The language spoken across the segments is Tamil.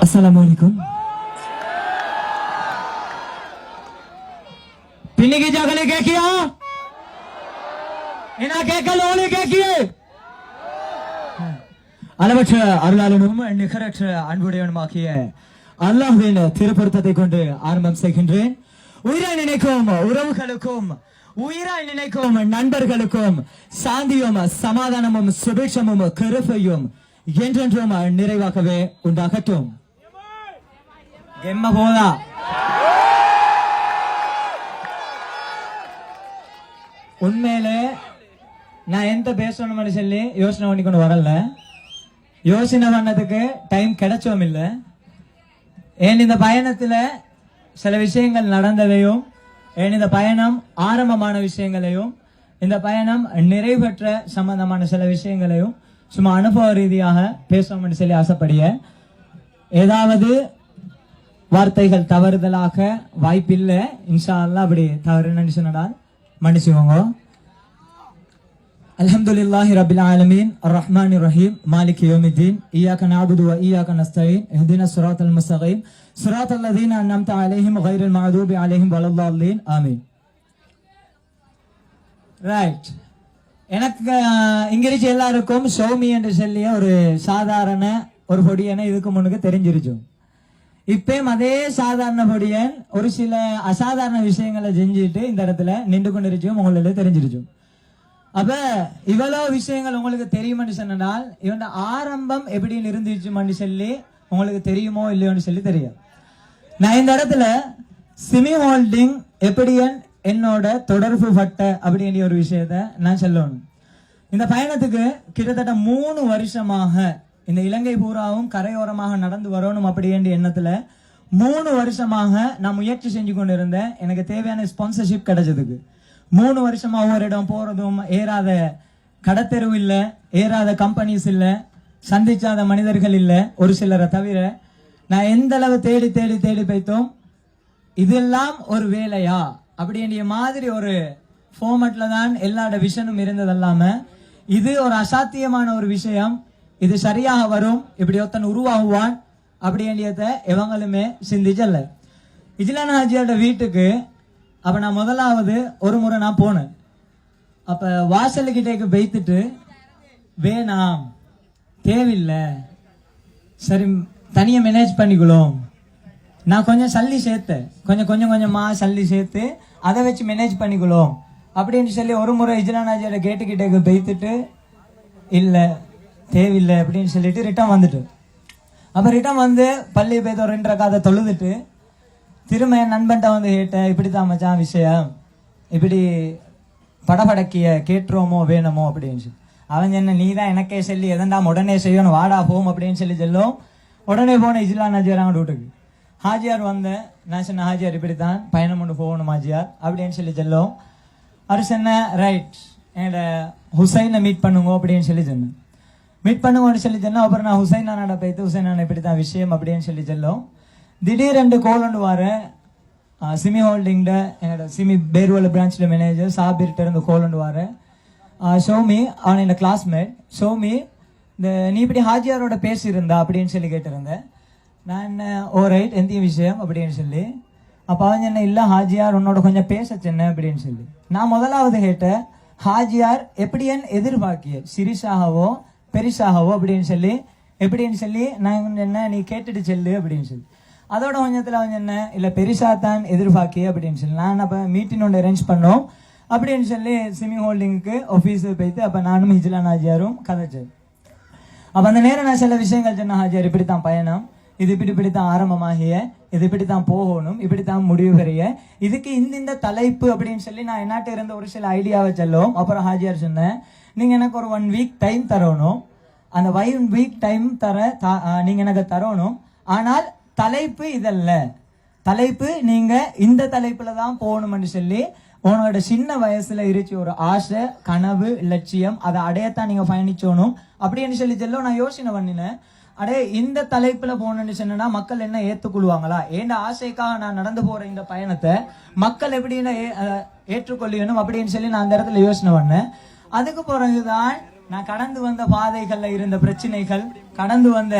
अस्सलामुअलैकुम। पीने की जगह ने क्या किया? इना क्या कलोनी क्या किए? அளவற்ற அருளாளனும் நிகரற்ற அன்புடையவனுமாகிய அல்லாஹ்வின் திருப்பொருத்தத்தை கொண்டு ஆரம்பம் செய்கின்றேன். உயிராய் நினைக்கும் உறவுகளுக்கும் உயிராய் நினைக்கும் நண்பர்களுக்கும் சாந்தியும் சமாதானமும் சுபிட்சமும் கிருபையும் என்றென்றும் நிறைவாகவே உண்டாகட்டும். எம்ம போதா உண்மையிலே நான் எந்த பேசணும்னு சொல்லி யோசனை பண்ணி கொண்டு வரல. யோசனை பண்ணதுக்கு டைம் கிடைச்சோம் இல்லை. ஏன் இந்த பயணத்துல சில விஷயங்கள் நடந்ததையும், ஏன் இந்த பயணம் ஆரம்பமான விஷயங்களையும், இந்த பயணம் நிறைவேற்ற சம்பந்தமான சில விஷயங்களையும் சும்மா அனுபவ ரீதியாக பேசணும்னு சொல்லி ஆசைப்படிய ஏதாவது வார்த்தைகள் தவறுதலாக வாய்ப்பில்லை. இன்ஷா அல்லாஹ் அப்படி தவறுன்னு சொன்னால் மன்னிச்சுக்கோங்க. அல்ஹம்துலில்லாஹி ரப்பில் ஆலமீன் அர்ரஹ்மானிர் ரஹீம் மாலிகி யௌமிddin இய்யாக நஅபுது வ இய்யாக நஸ்தஈன் இஹ்தினஸ் ஸிராத்தல் முஸ்தகீம் ஸிராத்தல் லதீன அன்அம்த அலைஹிம் கைரில் மக்தூபி அலைஹிம் வலல்லாலின் ஆமீன். ரைட். எனக்கு இங்கிலீஷ் எல்லாருக்கும் சௌமி என்று சொல்லிய ஒரு சாதாரண ஒரு பொடியனை இதுக்கு முன்னுக்கு தெரிஞ்சிருச்சு. இப்பயும் அதே சாதாரண பொடியன் ஒரு சில அசாதாரண விஷயங்களை செஞ்சுட்டு இந்த இடத்துல நின்று கொண்டிருச்சும் உங்களுக்கு தெரிஞ்சிருச்சு. அப்ப இவ்வளவு விஷயங்கள் உங்களுக்கு தெரியும்னு சொன்னால் இவன் ஆரம்பம் எப்படின்னு இருந்துச்சுன்னு சொல்லி உங்களுக்கு தெரியுமோ இல்லையோன்னு சொல்லி தெரியும். நான் இந்த இடத்துல சிமி ஹோல்டிங் எப்படியன் என்னோட தொடர்பு பட்ட அப்படின்ற ஒரு விஷயத்த நான் சொல்லணும். இந்த பயணத்துக்கு கிட்டத்தட்ட 3 வருஷமாக இந்த இலங்கை பூராவும் கரையோரமாக நடந்து வரணும் அப்படின்ற எண்ணத்துல 3 வருஷமாக நான் முயற்சி செஞ்சு கொண்டு இருந்தேன். எனக்கு தேவையான ஸ்பான்சர்ஷிப் கிடைச்சதுக்கு 3 வருஷமா ஒவ்வொரு இடம் போறதும், ஏறாத கடத்தெருவு இல்ல, ஏறாத கம்பெனிஸ் இல்ல, சந்திச்சாத மனிதர்கள் இல்ல, ஒரு சிலரை தவிர நான் எந்த அளவு தேடி தேடி தேடி போய்த்தோம். இதெல்லாம் ஒரு வேலையா அப்படின்ற மாதிரி ஒரு ஃபார்மட்ல தான் எல்லாரோட விஷனும் இருந்ததல்லாம இது ஒரு அசாத்தியமான ஒரு விஷயம், இது சரியாக வரும், இப்படி ஒருத்தன் உருவாகுவான் அப்படின்றத எவங்களுமே சிந்திச்சல்ல. இஜ்லான் ஹாஜியோட வீட்டுக்கு அப்ப நான் முதலாவது ஒரு முறை நான் போனேன். அப்ப வாசலுக்கிட்டேக்கு வைத்துட்டு வேணாம், தேவையில்லை, சரி தனியா மேனேஜ் பண்ணிக்கலாம், நான் கொஞ்சம் சல்லி சேர்த்தேன், கொஞ்சமா சல்லி சேர்த்து அதை வச்சு மேனேஜ் பண்ணிக்கலாம் அப்படின்னு சொல்லி ஒரு முறை இஜ்லான் ஹாஜியோட கேட்டுக்கிட்டேக்கு வைத்துட்டு இல்ல தேவையில்லை அப்படின்னு சொல்லிட்டு ரிட்டர்ன் வந்துட்டு, அப்ப ரிட்டர்ன் வந்து பள்ளி போய் 2 ரக்காத்தை தொழுதுட்டு திரும்ப என் நண்பன்ட்ட வந்து கேட்டேன், இப்படித்தான் மச்சான் விஷயம், இப்படி படபடக்கிய கேட்டுருவோமோ வேணுமோ அப்படின்னு சொல்லி. அவன் என்ன நீ தான் எனக்கே சொல்லி எதண்டா உடனே செய்யணும் வாடா போம் அப்படின்னு சொல்லி சொல்லும். உடனே போன இஜ்லான் ஹாஜியார் அவங்க வீட்டுக்கு ஹாஜியார் வந்தேன். நான் சொன்ன ஹாஜியார் இப்படித்தான் பயணம் கொண்டு போகணும் ஹாஜியார் அப்படின்னு சொல்லி சொல்லும். அவர் சொன்ன ரைட் என்னோட ஹுசைனை மீட் பண்ணுங்க அப்படின்னு சொல்லி சொன்னேன். மீட் பண்ணுங்கன்னு சொல்லி சொன்னேன். அப்புறம் நான் ஹுசைன் அண்ணாட போய்த்து ஹுசைன் அண்ணா இப்படித்தான் விஷயம் அப்படின்னு சொல்லி சொல்லும். திடீரென்று கோல் ஒன்று வார சிமி ஹோல்டிங்ட என்னோட சிமி பேர்வல பிரான்ச்ல மேனேஜர் சாபிர்கிட்ட இருந்து கோல் ஒன்று வார ஷோமி அவன் என்னோட கிளாஸ்மேட் ஷோமி இந்த நீ இப்படி ஹாஜியாரோட பேசியிருந்தா அப்படின்னு சொல்லி கேட்டிருந்தேன். நான் என்ன ஓ ரைட் எந்த விஷயம் அப்படின்னு சொல்லி. அப்போ அவன் என்ன இல்லை ஹாஜியார் உன்னோட கொஞ்சம் பேச சொன்ன அப்படின்னு சொல்லி. நான் முதலாவது கேட்டேன் ஹாஜியார் எப்படின்னு எதிர்பார்க்கிய சிறிசாகவோ பெரிசாகவோ அப்படின்னு சொல்லி எப்படின்னு சொல்லி நான் என்ன நீ கேட்டுட்டு செல்லு அப்படின்னு சொல்லி. அதோட கொஞ்சத்துல அவன் என்ன இல்லை பெரிசா தான் எதிர்பார்க்கிய அப்படின்னு சொல்லி. நான் அப்போ மீட்டிங் ஒன்று அரேஞ்ச் பண்ணோம் அப்படின்னு சொல்லி சிமி ஹோல்டிங்க்கு ஆஃபீஸுக்கு போய்த்து அப்போ நானும் இஜ்லான் ஹாஜியாரும் கதைச்சேன். அப்போ அந்த நேரம் நான் சில விஷயங்கள் சொன்ன ஹாஜியார் இப்படித்தான் பயணம், இது இப்படித்தான் ஆரம்பமாகிய, இது இப்படித்தான் போகணும், இப்படித்தான் முடிவு பெரிய, இதுக்கு இந்த தலைப்பு அப்படின்னு சொல்லி நான் என்னாட்ட இருந்த ஒரு சில ஐடியாவை சொல்லும். அப்புறம் ஹாஜியார் சொன்னேன் நீங்க எனக்கு ஒரு 1 வீக் டைம் தரணும், அந்த 1 வீக் டைம் நீங்க எனக்கு தரணும், ஆனால் தலைப்பு இதல்ல, தலைப்பு நீங்க இந்த தலைப்புல தான் போகணும்னு சொல்லி உன்னோட சின்ன வயசுல இருச்சு ஒரு ஆசை கனவு லட்சியம் அதை அடையத்தான் நீங்க பயணிச்சோணும் அப்படின்னு சொல்லி சொல்ல நான் யோசனை பண்ணினேன். அடே இந்த தலைப்புல போனேன்னு சொன்னா மக்கள் என்ன ஏத்துக்கொள்வாங்களா, ஏண்ட ஆசைக்காக நான் நடந்து போற இந்த பயணத்தை மக்கள் எப்படின்னு ஏற்றுக்கொள்ளணும் அப்படின்னு சொல்லி நான் அந்த இடத்துல யோசனை பண்ணேன். அதுக்கு பிறகுதான் நான் கடந்து வந்த பாதைகள்ல இருந்த பிரச்சனைகள், கடந்து வந்த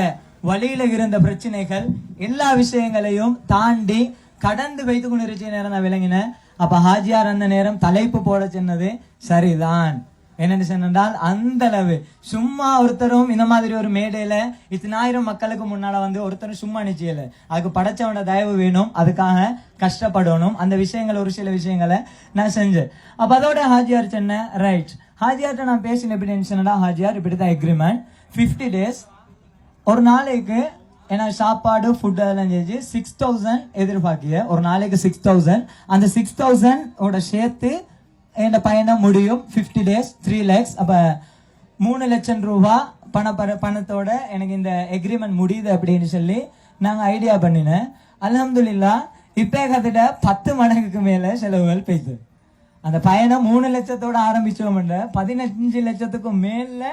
வழியில இருந்த பிரச்சனைகள் எல்லா விஷயங்களையும் தாண்டி கடந்து வைத்து கொண்டிருச்ச நேரம் நான் விளங்கினேன். அப்ப ஹாஜியார் அந்த நேரம் தலைப்பு போட சொன்னது சரிதான். என்னன்னு சொன்னால் அந்த அளவு சும்மா ஒருத்தரும் இந்த மாதிரி ஒரு மேடையில இத்தனாயிரம் மக்களுக்கு முன்னால வந்து ஒருத்தரும் சும்மா நிச்சயல. அதுக்கு படைச்சவனோட தயவு வேணும், அதுக்காக கஷ்டப்படணும். அந்த விஷயங்கள் ஒரு சில விஷயங்களை நான் செஞ்சேன். அப்ப அதோட ஹாஜியார் சொன்ன ரைட். ஹாஜியார்ட்ட நான் பேசின எப்படி சொன்னா, ஹாஜியார் இப்படிதான் எக்ரிமெண்ட் 50 days ஒரு நாளைக்கு ஏன்னா சாப்பாடு ஃபுட் அதெல்லாம் செஞ்சு 6000 எதிர்பார்க்கிய. ஒரு நாளைக்கு 6000, அந்த 6000 சேர்த்து என் பயணம் முடியும் 50 days 3 lakhs. அப்ப 3 லட்சம் ரூபாய் பணத்தோட எனக்கு இந்த எக்ரிமெண்ட் முடியுது அப்படின்னு சொல்லி நாங்க ஐடியா பண்ணினேன். அல்ஹம்துலில்லாஹ் இப்ப கத்திட்ட 10 மடங்குக்கு மேல செலவுகள் பெய்து. அந்த பயணம் 3 லட்சத்தோட ஆரம்பிச்சோம், 15 லட்சத்துக்கும் மேல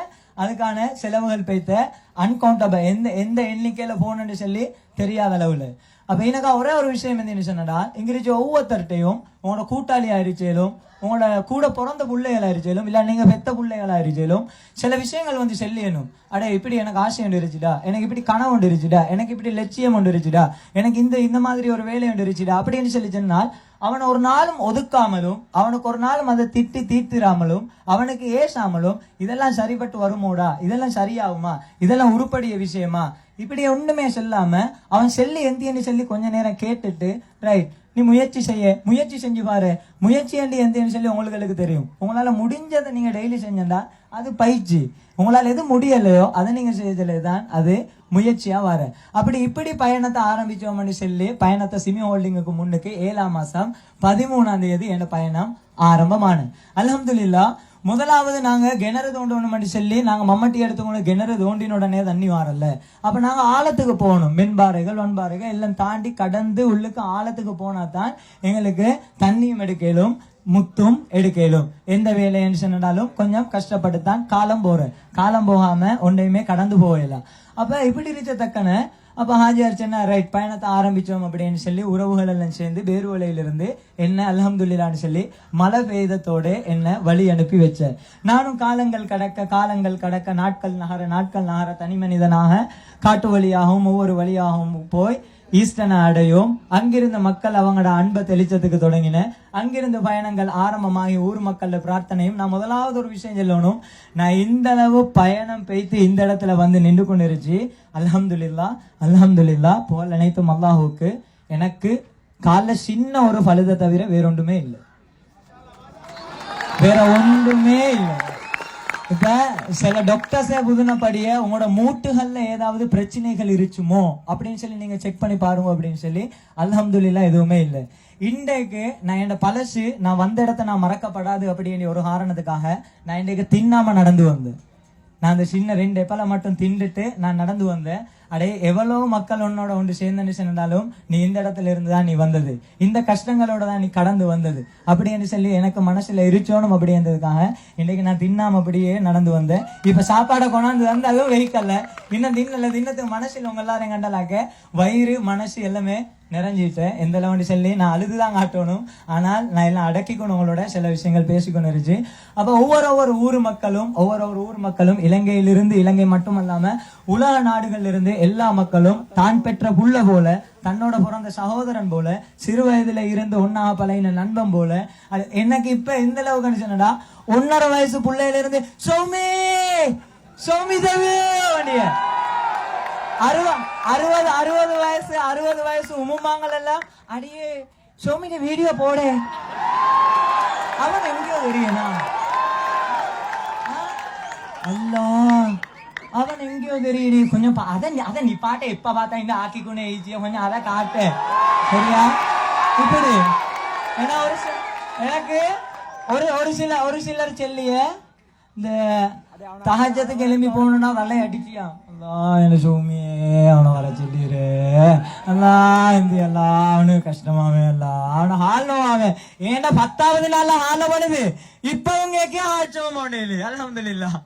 அதுக்கான செலவுகள் பெய்த அன்கவுண்டபிள். எந்த எண்ணிக்கையில போனன்னு சொல்லி தெரியாத அளவுல. அப்ப எனக்கு ஒரே ஒரு விஷயம் என்ன சொன்னா, இங்கிருச்ச ஒவ்வொருத்தர்கிட்டையும் உங்களோட கூட்டாளி ஆயிருச்சாலும், உங்களோட கூட பிறந்த பிள்ளைகள் ஆயிருச்சாலும், இல்ல நீங்க பெத்த பிள்ளைகள் ஆயிருச்சாலும் சில விஷயங்கள் வந்து செல்லியணும். அடே இப்படி எனக்கு ஆசை ஒன்று இருச்சுடா, எனக்கு இப்படி கனவு ஒன்று இருச்சுடா, எனக்கு இப்படி லட்சியம் ஒன்று இருச்சுடா, எனக்கு இந்த மாதிரி ஒரு வேலை ஒன்று இருச்சுடா அப்படின்னு சொல்லி சொன்னால் அவனை ஒரு நாளும் ஒதுக்காமலும், அவனுக்கு ஒரு நாளும் அதை தீர்த்திராமலும், அவனுக்கு ஏசாமலும் இதெல்லாம் சரிபட்டு வருமோடா, இதெல்லாம் சரியாகுமா, இதெல்லாம் உருப்படிய விஷயமா, இப்படி ஒண்ணுமே சொல்லாம அவன் செல்லி எந்தியன்னு சொல்லி கொஞ்ச நேரம் கேட்டுட்டு ரைட் நீ முயற்சி செஞ்சு பாரு, முயற்சி எந்தியன்னு சொல்லி உங்களுக்கு தெரியும். உங்களால முடிஞ்சதை நீங்க டெய்லி செஞ்சா அது பயிற்சி. உங்களால எது முடியலையோ அதை நீங்க செய்யலதான் அது முயற்சியா வர. இப்படி பயணத்தை ஆரம்பிச்சோம்னு சொல்லி பயணத்தை சிமி ஹோல்டிங்குக்கு முன்னுக்கு 7ஆம் மாசம் 13ஆம் தேதி என் பயணம் ஆரம்பமான. அல்ஹம்துலில்லாஹ் முதலாவது நாங்க கிணறு தோண்டணும் சொல்லி நாங்க மம்மட்டி எடுத்துக்கொண்டு கிணறு தோண்டின உடனே தண்ணி வரல. அப்ப நாங்க ஆழத்துக்கு போகணும். மென்பாறைகள் வன்பாறைகள் எல்லாம் தாண்டி கடந்து உள்ளுக்கு ஆழத்துக்கு போனா தான் எங்களுக்கு தண்ணியும் எடுக்கலும் முத்தும் எடுக்கலும். எந்த வேலைன்னு சொன்னாலும் கொஞ்சம் கஷ்டப்பட்டுத்தான் காலம் போகாம ஒன்றையுமே கடந்து போகலாம். அப்ப இப்படி இருக்க தக்கன அப்ப ஹாஜியார் சொன்னா ரைட் பயணத்தை ஆரம்பிச்சோம் அப்படின்னு சொல்லி உறவுகள் எல்லாம் சேர்ந்து பேருவலையிலிருந்து என்ன அல்ஹம்துலில்லாஹ்னு சொல்லி மழை பெய்தத்தோட என்ன வழி அனுப்பி வச்ச. நானும் காலங்கள் கடக்க நாட்கள் நகர தனி மனிதனாக காட்டு வழியாகவும் ஒவ்வொரு வழியாகவும் போய் ஈஸ்டனை அடையும். அங்கிருந்த மக்கள் அவங்களோட அன்பை தெளிச்சதுக்கு தொடங்கின. அங்கிருந்து பயணங்கள் ஆரம்பமாகி ஊர் மக்களோட பிரார்த்தனையும். நான் முதலாவது ஒரு விஷயம் சொல்லணும், நான் இந்த அளவு பயணம் பெய்து இந்த இடத்துல வந்து நின்று கொண்டு இருச்சு. அல்ஹம்துலில்லாஹ் போல் அனைத்தும் அல்லாஹுக்கு. எனக்கு காலைல சின்ன ஒரு பழுதை தவிர வேற ஒன்றுமே இல்லை. இப்ப சில டாக்டர்ஸே புதுனப்படிய உங்களோட மூட்டுகள்ல ஏதாவது பிரச்சனைகள் இருக்குமோ அப்படின்னு சொல்லி நீங்க செக் பண்ணி பாருங்க அப்படின்னு சொல்லி. அல்ஹம்துலில்லாஹ் எதுவுமே இல்லை. இன்றைக்கு நான் என்ன பழசு நான் வந்த இடத்த நான் மறக்கப்படாது அப்படின்னு ஒரு காரணத்துக்காக நான் இன்றைக்கு தின்னாம நடந்து வந்தேன். நான் அந்த சின்ன 2 எப்பலை மட்டும் தின்னுட்டு நான் நடந்து வந்தேன். அடே எவ்வளவு மக்கள் உன்னோட ஒன்று சேர்ந்து சென்றாலும் நீ இந்த இடத்துல இருந்துதான் நீ வந்தது, இந்த கஷ்டங்களோட தான் நீ கடந்து வந்தது அப்படின்னு சொல்லி எனக்கு மனசுல இருச்சோணும் அப்படின்றதுக்காக இன்னைக்கு நான் தின்னாம அப்படியே நடந்து வந்தேன். இப்ப சாப்பாடை கொண்டாந்து வந்து அதுவும் வெயிக்கல்ல, இன்னும் தின்னத்துக்கு மனசுல உங்க எல்லாரும் கண்டலாக்க வயிறு மனசு எல்லாமே நிறைஞ்சிட்டேன். எந்த அளவுன்னு சொல்லி நான் அழுதுதான் காட்டணும். ஆனால் நான் எல்லாம் அடக்கிக்கணும், உங்களோட சில விஷயங்கள் பேசிக்கொண்டு இருந்துச்சு. அப்ப ஒவ்வொரு ஊர் மக்களும் இலங்கையிலிருந்து, இலங்கை மட்டுமல்லாம உலக நாடுகள்ல இருந்து எல்லா மக்களும் தான் பெற்ற புள்ள போல, தன்னோட பிறந்த சகோதரன் போல, சிறு வயதுல இருந்து ஒன்னா பழைய நண்பன் போல. எனக்கு இப்ப எந்த அளவுக்கு சொன்னடா 1.5 வயசு பிள்ளையில இருந்து சௌமி தேவி 60 வயசு உமுமாங்கள் எல்லாம் அடியே சோமின வீடியோ போட. அவன் எங்கேயோ தெரியனா அல்லா, அவன் எங்கேயோ தெரியுது. கொஞ்சம் அத நீ பாட்டை எப்ப பார்த்தா இந்த ஆக்கிக்குனே ஈஸியா கொஞ்சம் அதை காட்டு சரியா. இப்படி ஏன்னா எனக்கு ஒரு சிலர் செல்லிய இந்த தஹஜ்ஜத்துக்கு எழுப்பி போகணும்னா வெள்ளை அடிச்சியா என்ன சோமியே அவனை வர சொல்லிடு அல்லா இந்த எல்லாம் அவனுக்கு கஷ்டமாவே இல்ல அவனை ஹால்னவாவே ஏன்னா 10வது நாள்ல ஹால பண்ணுது. இப்ப உங்க ஆச்சம் அல்ஹம்துலில்லாஹ்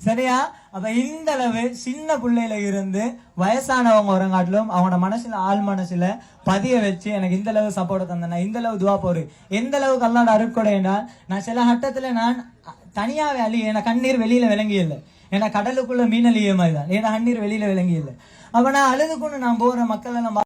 சரியா. அப்ப இந்த அளவு சின்ன பிள்ளையில இருந்து வயசானவங்க வரங்காட்டிலும் அவனோட மனசுல ஆள் மனசுல பதிய வச்சு எனக்கு இந்த அளவு சப்போர்ட் தந்தேன், இந்த அளவு துவா போரு, எந்த அளவுக்கு அல்லாஹ் அருட்கொடை என்றால் நான் சில கட்டத்துல நான் தனியாவே அழி. என கண்ணீர் வெளியில விளங்கி இல்லை, ஏன்னா கடலுக்குள்ள மீனலிய மாதிரி தான். ஏன்னா கண்ணீர் வெளியில விளங்கி இல்லை. அப்ப நான் அழுது கொண்டு நான் போற மக்கள் எல்லாம்